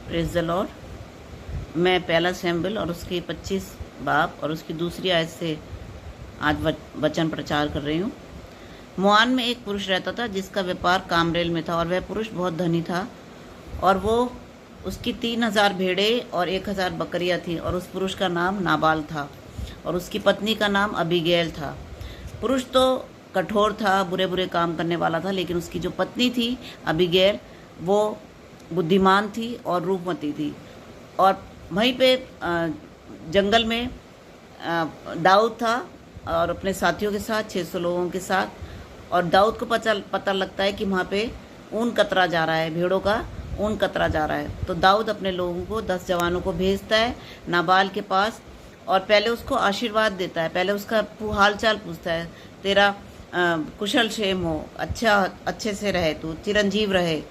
Praise the Lord. मैं पहला Samuel और उसके 25 बाब और उसकी दूसरी आयत से आज वचन प्रचार कर रही हूँ। मुआन में एक पुरुष रहता था जिसका व्यापार कामरेल में था, और वह पुरुष बहुत धनी था, और वो उसकी 3000 भेड़े और 1000 बकरियां थी, और उस पुरुष का नाम नाबाल था, और उसकी पत्नी का नाम अबीगैल था। पुरुष तो कठोर था, बुरे बुरे काम करने वाला था, लेकिन उसकी जो पत्नी थी अबीगैल, वो बुद्धिमान थी और रूपवती थी। और वहीं पे जंगल में दाऊद था और अपने साथियों के साथ 600 लोगों के साथ, और दाऊद को पता लगता है कि वहाँ पे ऊन कतरा जा रहा है, भेड़ों का ऊन कतरा जा रहा है। तो दाऊद अपने लोगों को 10 जवानों को भेजता है नाबाल के पास, और पहले उसको आशीर्वाद देता है, पहले उसका हाल चाल पूछता है, तेरा कुशल क्षेम हो, अच्छे से रहे, तू चिरंजीव रहे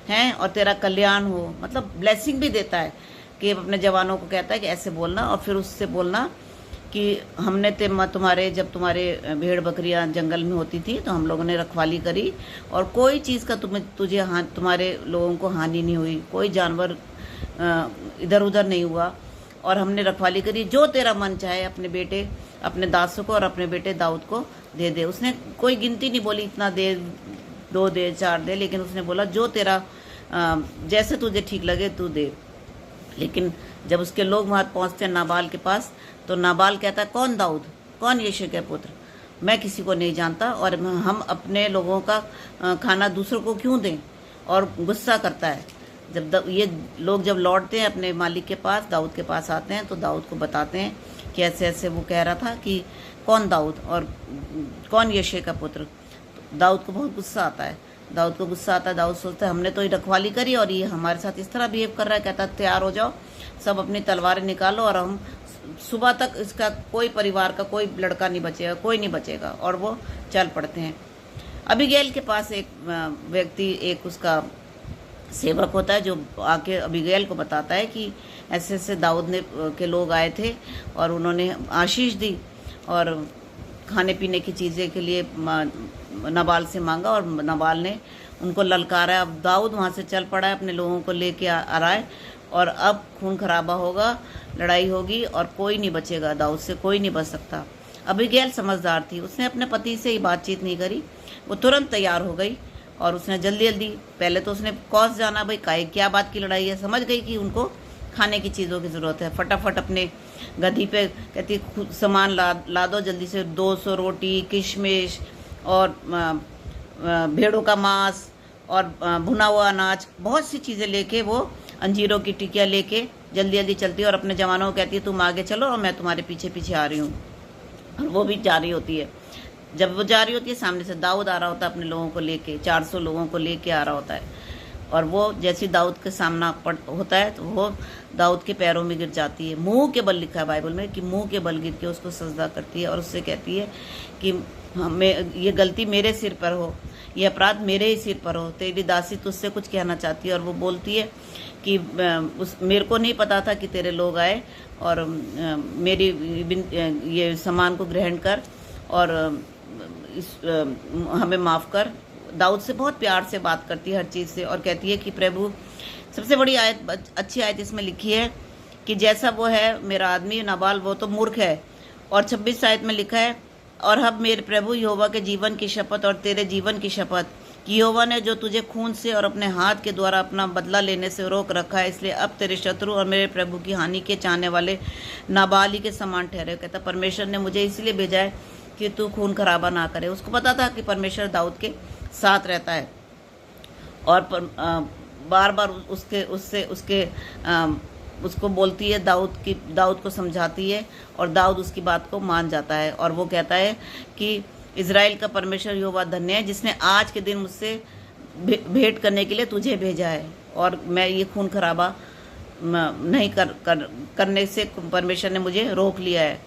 हैं, और तेरा कल्याण हो, मतलब ब्लेसिंग भी देता है। कि अपने जवानों को कहता है कि ऐसे बोलना, और फिर उससे बोलना कि हमने जब तुम्हारे भेड़ बकरियां जंगल में होती थी तो हम लोगों ने रखवाली करी, और कोई चीज़ का तुम्हारे लोगों को हानि नहीं हुई, कोई जानवर इधर उधर नहीं हुआ, और हमने रखवाली करी। जो तेरा मन चाहे अपने दासों को और अपने बेटे दाऊद को दे दे। उसने कोई गिनती नहीं बोली, इतना दे, 2 दे, 4 दे, लेकिन उसने बोला जो तेरा जैसे तुझे ठीक लगे तू दे। लेकिन जब उसके लोग वहाँ पहुँचते हैं नाबाल के पास, तो नाबाल कहता है, कौन दाऊद, कौन यिशै का पुत्र, मैं किसी को नहीं जानता, और हम अपने लोगों का खाना दूसरों को क्यों दें। और गुस्सा करता है। ये लोग जब लौटते हैं अपने मालिक के पास, दाऊद के पास आते हैं, तो दाऊद को बताते हैं कि ऐसे ऐसे वो कह रहा था कि कौन दाऊद और कौन यिशै का पुत्र। दाऊद को बहुत गुस्सा आता है। दाऊद सोचता है हमने तो ये रखवाली करी और ये हमारे साथ इस तरह बिहेव कर रहा है। कहता है तैयार हो जाओ, सब अपनी तलवारें निकालो, और हम सुबह तक इसका कोई परिवार का कोई लड़का नहीं बचेगा, कोई नहीं बचेगा। और वो चल पड़ते हैं। अबीगैल के पास एक व्यक्ति, एक उसका सेवक होता है, जो आके अबीगैल को बताता है कि ऐसे ऐसे दाऊद के लोग आए थे और उन्होंने आशीष दी और खाने पीने की चीज़ें के लिए नाबाल से मांगा, और नाबाल ने उनको ललकारा। अब दाऊद वहाँ से चल पड़ा है, अपने लोगों को लेके आ रहा है, और अब खून खराबा होगा, लड़ाई होगी, और कोई नहीं बचेगा, दाऊद से कोई नहीं बच सकता। अबीगैल समझदार थी, उसने अपने पति से ही बातचीत नहीं करी, वो तुरंत तैयार हो गई, और उसने जल्दी जल्दी, पहले तो उसने कौस जाना, भाई क्या बात की लड़ाई है, समझ गई कि उनको खाने की चीज़ों की ज़रूरत है। फटाफट अपने गधी पे कहती सामान ला दो जल्दी से, 200 रोटी, किशमिश और भेड़ों का मांस और भुना हुआ अनाज, बहुत सी चीज़ें लेके, वो अंजीरों की टिकिया लेके जल्दी जल्दी चलती है, और अपने जवानों को कहती है तुम आगे चलो और मैं तुम्हारे पीछे पीछे आ रही हूँ। और वो भी जा रही होती है। जब वो जा रही होती है, सामने से दाऊद आ रहा होता है अपने लोगों को लेके, 400 लोगों को लेके आ रहा होता है, और वो जैसे दाऊद के सामना होता है तो वो दाऊद के पैरों में गिर जाती है। मुंह के बल लिखा है बाइबल में कि मुंह के बल गिर के उसको सजदा करती है, और उससे कहती है कि ये गलती मेरे सिर पर हो, ये अपराध मेरे ही सिर पर हो, तेरी दासी तुझसे कुछ कहना चाहती है। और वो बोलती है कि मेरे को नहीं पता था कि तेरे लोग आए, और मेरी ये सामान को ग्रहण कर, और हमें माफ़ कर। दाऊद से बहुत प्यार से बात करती है हर चीज़ से, और कहती है कि प्रभु, सबसे बड़ी आयत, अच्छी आयत इसमें लिखी है कि जैसा वो है मेरा आदमी नाबाल, वो तो मूर्ख है। और 26 आयत में लिखा है, और अब मेरे प्रभु यहोवा के जीवन की शपथ और तेरे जीवन की शपथ कि यहोवा ने जो तुझे खून से और अपने हाथ के द्वारा अपना बदला लेने से रोक रखा है, इसलिए अब तेरे शत्रु और मेरे प्रभु की हानि के चाहने वाले नाबाल ही के समान ठहरे। कहता परमेश्वर ने मुझे इसलिए भेजा है कि तू खून खराबा ना करे। उसको पता था कि परमेश्वर दाऊद के साथ रहता है, और बार बार उसको बोलती है, दाऊद को समझाती है, और दाऊद उसकी बात को मान जाता है। और वो कहता है कि इज़राइल का परमेश्वर यहोवा धन्य है, जिसने आज के दिन मुझसे भेंट करने के लिए तुझे भेजा है, और मैं ये खून खराबा नहीं करने से परमेश्वर ने मुझे रोक लिया है।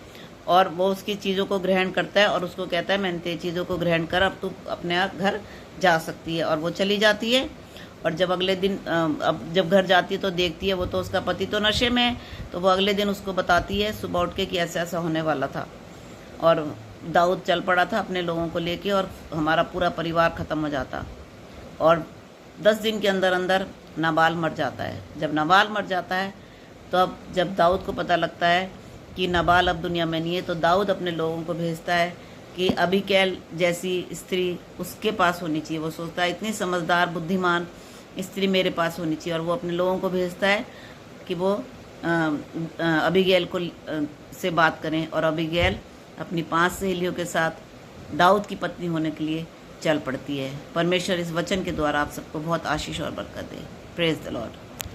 और वो उसकी चीज़ों को ग्रहण करता है, और उसको कहता है मैंने तेरी चीज़ों को ग्रहण कर, अब तू अपने घर जा सकती है। और वो चली जाती है। और जब अगले दिन अब जब घर जाती है तो देखती है वो तो उसका पति तो नशे में है, तो वो अगले दिन उसको बताती है सुबह उठ के कि ऐसा ऐसा होने वाला था, और दाऊद चल पड़ा था अपने लोगों को लेके, और हमारा पूरा परिवार ख़त्म हो जाता। और 10 दिन के अंदर अंदर नाबाल मर जाता है। जब नाबाल मर जाता है तो अब जब दाऊद को पता लगता है कि नाबाल अब दुनिया में नहीं है, तो दाऊद अपने लोगों को भेजता है कि अबीगैल जैसी स्त्री उसके पास होनी चाहिए। वो सोचता है इतनी समझदार बुद्धिमान स्त्री मेरे पास होनी चाहिए, और वो अपने लोगों को भेजता है कि वो अबीगैल को से बात करें, और अबीगैल अपनी 5 सहेलियों के साथ दाऊद की पत्नी होने के लिए चल पड़ती है। परमेश्वर इस वचन के द्वारा आप सबको बहुत आशीष और बरकत दे। Praise the Lord.